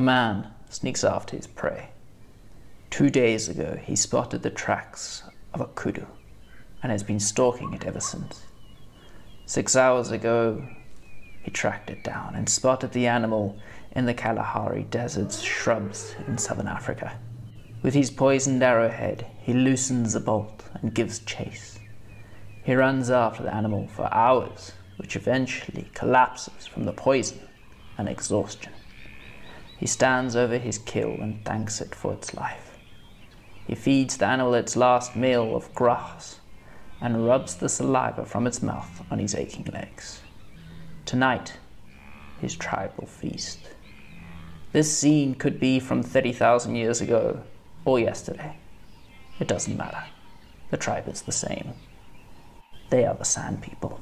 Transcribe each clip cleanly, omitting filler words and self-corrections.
A man sneaks after his prey. 2 days ago, he spotted the tracks of a kudu and has been stalking it ever since. 6 hours ago, he tracked it down and spotted the animal in the Kalahari Desert's shrubs in southern Africa. With his poisoned arrowhead, he loosens a bolt and gives chase. He runs after the animal for hours, which eventually collapses from the poison and exhaustion. He stands over his kill and thanks it for its life. He feeds the animal its last meal of grass and rubs the saliva from its mouth on his aching legs. Tonight, his tribe will feast. This scene could be from 30,000 years ago or yesterday. It doesn't matter. The tribe is the same. They are the Sand People.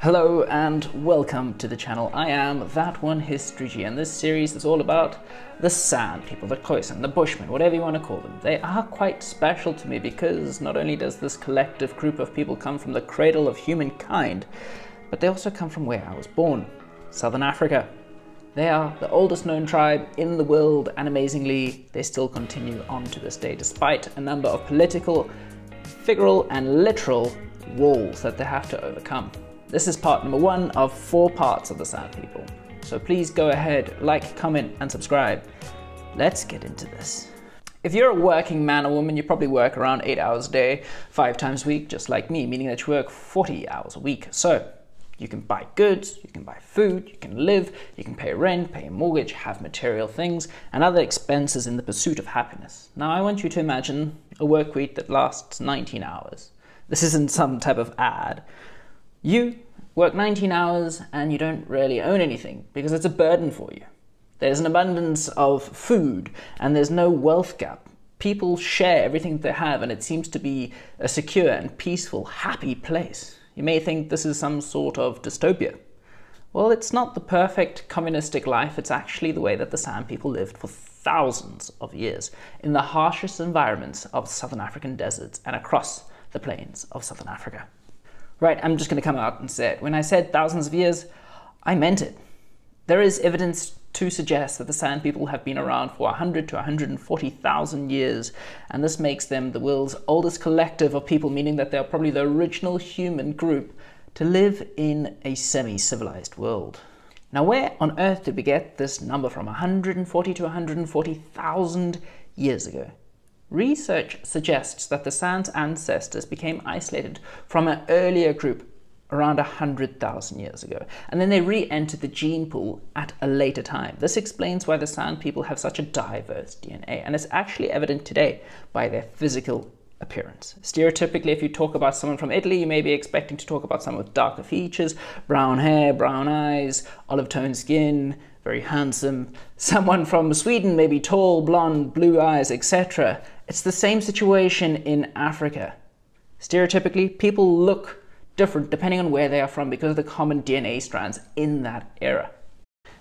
Hello and welcome to the channel. I am That One History G, and this series is all about the Sand People, the Khoisan, the Bushmen, whatever you want to call them. They are quite special to me because not only does this collective group of people come from the cradle of humankind, but they also come from where I was born, Southern Africa. They are the oldest known tribe in the world, and amazingly, they still continue on to this day, despite a number of political, figural, and literal walls that they have to overcome. This is part number 1 of 4 parts of the Sand People. So please go ahead, like, comment, and subscribe. Let's get into this. If you're a working man or woman, you probably work around 8 hours a day, 5 times a week, just like me, meaning that you work 40 hours a week. So you can buy goods, you can buy food, you can live, you can pay rent, pay a mortgage, have material things, and other expenses in the pursuit of happiness. Now I want you to imagine a work week that lasts 19 hours. This isn't some type of ad. You work 19 hours and you don't really own anything because it's a burden for you. There's an abundance of food and there's no wealth gap. People share everything they have and it seems to be a secure and peaceful, happy place. You may think this is some sort of dystopia. Well, it's not the perfect communistic life. It's actually the way that the Sand People lived for thousands of years in the harshest environments of southern African deserts and across the plains of southern Africa. Right, I'm just going to come out and say it. When I said thousands of years, I meant it. There is evidence to suggest that the Sand People have been around for 100 to 140,000 years, and this makes them the world's oldest collective of people, meaning that they are probably the original human group to live in a semi-civilized world. Now, where on earth did we get this number from 140 to 140,000 years ago? Research suggests that the Sand's ancestors became isolated from an earlier group around 100,000 years ago, and then they re-entered the gene pool at a later time. This explains why the Sand People have such a diverse DNA, and it's actually evident today by their physical appearance. Stereotypically, if you talk about someone from Italy, you may be expecting to talk about someone with darker features, brown hair, brown eyes, olive-toned skin, very handsome. Someone from Sweden may be tall, blonde, blue eyes, etc. It's the same situation in Africa. Stereotypically, people look different depending on where they are from because of the common DNA strands in that era.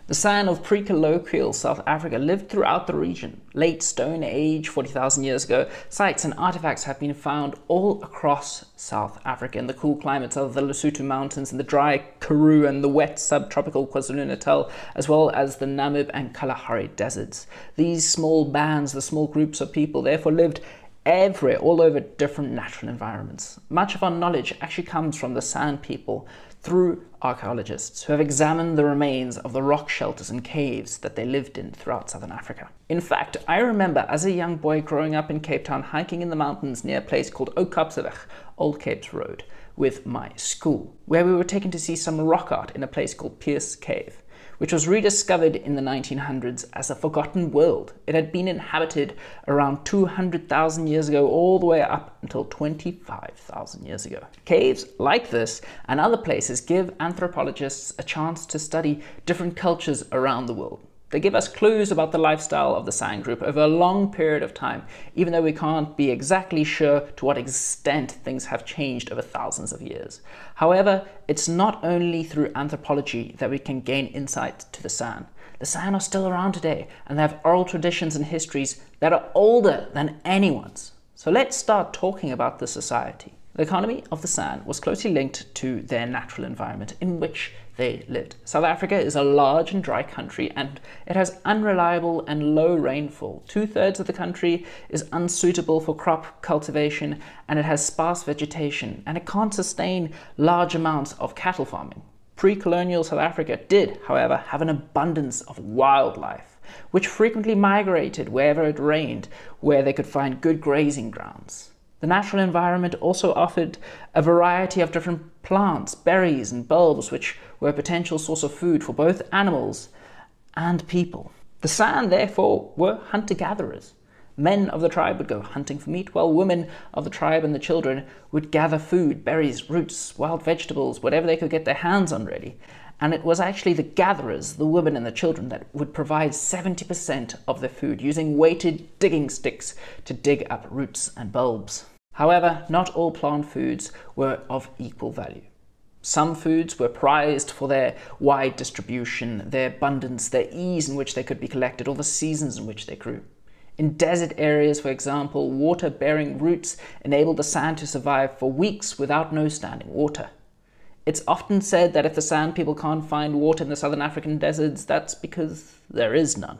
The San of pre-colloquial South Africa lived throughout the region. Late Stone Age, 40,000 years ago, sites and artifacts have been found all across South Africa in the cool climates of the Lesotho Mountains, in the dry Karoo and the wet subtropical KwaZulu-Natal, as well as the Namib and Kalahari deserts. These small bands, the small groups of people, therefore lived everywhere, all over different natural environments. Much of our knowledge actually comes from the Sand People through archaeologists who have examined the remains of the rock shelters and caves that they lived in throughout southern Africa. In fact, I remember as a young boy growing up in Cape Town, hiking in the mountains near a place called Oudtshoorn, Old Cape's Road, with my school, where we were taken to see some rock art in a place called Pierce Cave, which was rediscovered in the 1900s as a forgotten world. It had been inhabited around 200,000 years ago, all the way up until 25,000 years ago. Caves like this and other places give anthropologists a chance to study different cultures around the world. They give us clues about the lifestyle of the Sand group over a long period of time, even though we can't be exactly sure to what extent things have changed over thousands of years. However, it's not only through anthropology that we can gain insight to the Sand. The San are still around today, and they have oral traditions and histories that are older than anyone's. So let's start talking about the society. The economy of the San was closely linked to their natural environment in which they lived. South Africa is a large and dry country, and it has unreliable and low rainfall. 2/3 of the country is unsuitable for crop cultivation, and it has sparse vegetation, and it can't sustain large amounts of cattle farming. Pre-colonial South Africa did, however, have an abundance of wildlife, which frequently migrated wherever it rained, where they could find good grazing grounds. The natural environment also offered a variety of different plants, berries and bulbs, which were a potential source of food for both animals and people. The San, therefore, were hunter-gatherers. Men of the tribe would go hunting for meat, while women of the tribe and the children would gather food, berries, roots, wild vegetables, whatever they could get their hands on really. And it was actually the gatherers, the women and the children, that would provide 70% of their food, using weighted digging sticks to dig up roots and bulbs. However, not all plant foods were of equal value. Some foods were prized for their wide distribution, their abundance, their ease in which they could be collected, or the seasons in which they grew. In desert areas, for example, water-bearing roots enabled the San to survive for weeks without no standing water. It's often said that if the San people can't find water in the southern African deserts, that's because there is none.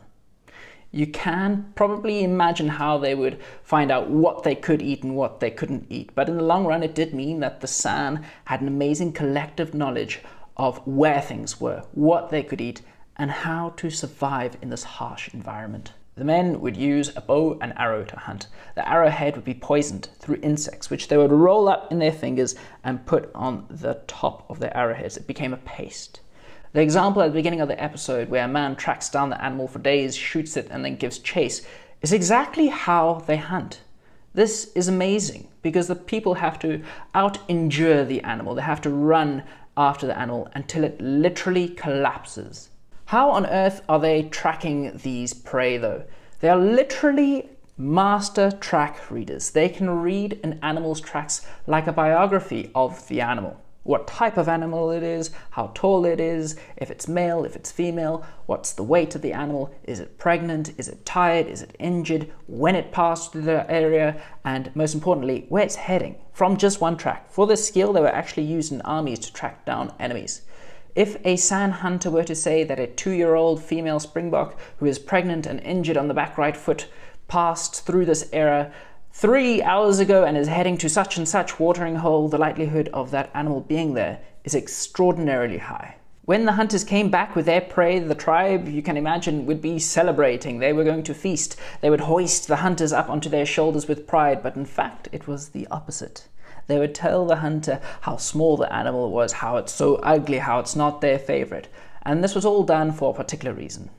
You can probably imagine how they would find out what they could eat and what they couldn't eat. But in the long run, it did mean that the San had an amazing collective knowledge of where things were, what they could eat, and how to survive in this harsh environment. The men would use a bow and arrow to hunt. The arrowhead would be poisoned through insects, which they would roll up in their fingers and put on the top of their arrowheads. It became a paste. The example at the beginning of the episode, where a man tracks down the animal for days, shoots it, and then gives chase, is exactly how they hunt. This is amazing because the people have to out-endure the animal. They have to run after the animal until it literally collapses. How on earth are they tracking these prey though? They are literally master track readers. They can read an animal's tracks like a biography of the animal. What type of animal it is, how tall it is, if it's male, if it's female, what's the weight of the animal, is it pregnant, is it tired, is it injured, when it passed through the area, and most importantly, where it's heading, from just one track. For this skill, they were actually used in armies to track down enemies. If a San hunter were to say that a 2-year-old female springbok who is pregnant and injured on the back right foot passed through this area 3 hours ago and is heading to such and such watering hole, the likelihood of that animal being there is extraordinarily high. When the hunters came back with their prey, the tribe, you can imagine, would be celebrating. They were going to feast. They would hoist the hunters up onto their shoulders with pride, but in fact it was the opposite. They would tell the hunter how small the animal was, how it's so ugly, how it's not their favorite. And this was all done for a particular reason.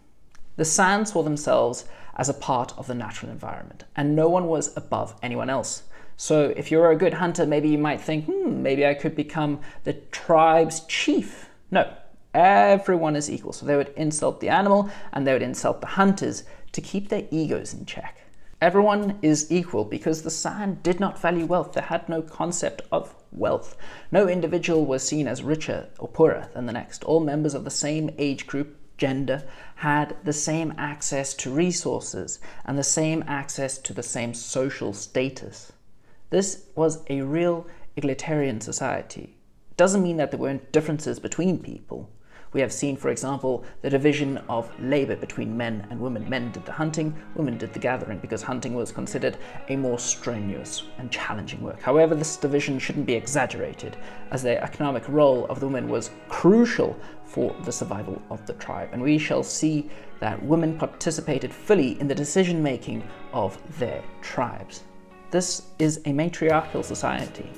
The San saw themselves as a part of the natural environment, and no one was above anyone else. So if you're a good hunter, maybe you might think, maybe I could become the tribe's chief. No, everyone is equal. So they would insult the animal and they would insult the hunters to keep their egos in check. Everyone is equal because the San did not value wealth. They had no concept of wealth. No individual was seen as richer or poorer than the next. All members of the same age group, gender, had the same access to resources and the same access to the same social status. This was a real egalitarian society. It doesn't mean that there weren't differences between people. We have seen, for example, the division of labor between men and women. Men did the hunting, women did the gathering, because hunting was considered a more strenuous and challenging work. However, this division shouldn't be exaggerated, as the economic role of the women was crucial for the survival of the tribe. And we shall see that women participated fully in the decision-making of their tribes. This is a matriarchal society,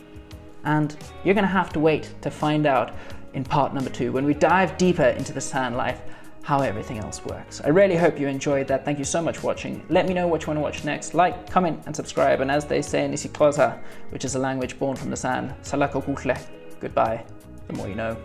and you're going to have to wait to find out in part number 2, when we dive deeper into the San life, how everything else works. I really hope you enjoyed that. Thank you so much for watching. Let me know what you want to watch next. Like, comment, and subscribe. And as they say in isiXhosa, which is a language born from the San, Salaka kuhle. Goodbye. The more you know.